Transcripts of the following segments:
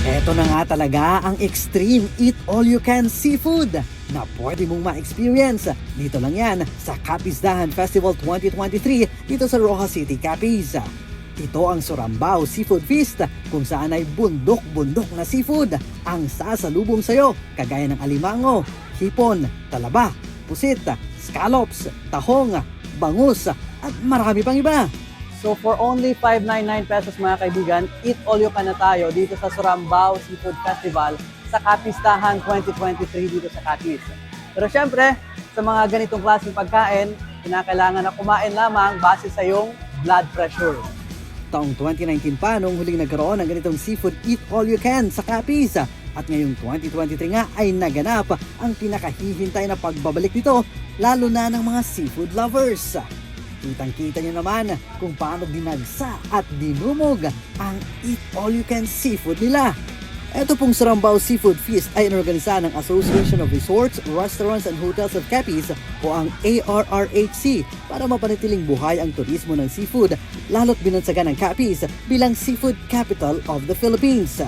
Eto na nga talaga ang Extreme Eat All You Can Seafood na pwede mong ma-experience. Dito lang yan sa Capiz Dahan Festival 2023 dito sa Rojas City, Capiz. Ito ang Surambao Seafood Feast kung saan ay bundok-bundok na seafood ang sasalubong sa'yo kagaya ng alimango, hipon, talaba, pusit, scallops, tahong, bangus at marami pang iba. So for only 599 pesos mga kaibigan, eat all you can na tayo dito sa Surambao Seafood Festival sa Capiz Dahan 2023 dito sa Capiz. Pero syempre, sa mga ganitong klaseng pagkain, kinakailangan na kumain lamang base sa iyong blood pressure. Taong 2019 pa nung huling nagkaroon ng ganitong seafood eat all you can sa Capiz. At ngayong 2023 nga ay naganap ang pinakahihintay na pagbabalik nito lalo na ng mga seafood lovers. Kitang-kita nyo naman kung paano dinagsa at dinumog ang eat all you can seafood nila. Ito pong Surambao Seafood Feast ay inorganisa ng Association of Resorts, Restaurants and Hotels of Capiz o ang ARRHC para mapanatiling buhay ang turismo ng seafood lalo't binansagan ng Capiz bilang Seafood Capital of the Philippines.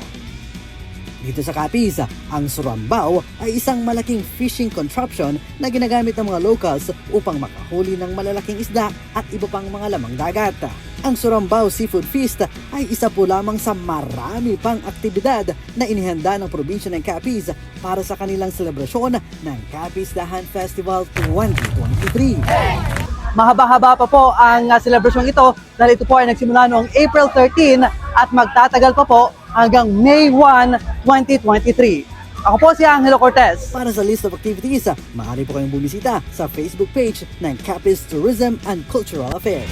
Dito sa Capiz, ang Surambao ay isang malaking fishing contraption na ginagamit ng mga locals upang makahuli ng malalaking isda at iba pang mga lamang dagat. Ang Surambao Seafood Feast ay isa po lamang sa marami pang aktibidad na inihanda ng probinsya ng Capiz para sa kanilang selebrasyon ng Capiz Dahan Festival 2023. Mahaba-haba pa po ang selebrasyong ito dahil ito po ay nagsimula noong April 13 at magtatagal pa po hanggang May 1, 2023. Ako po si Angelo Cortez. Para sa list of activities, maaari po kayong bumisita sa Facebook page ng Capiz Tourism and Cultural Affairs.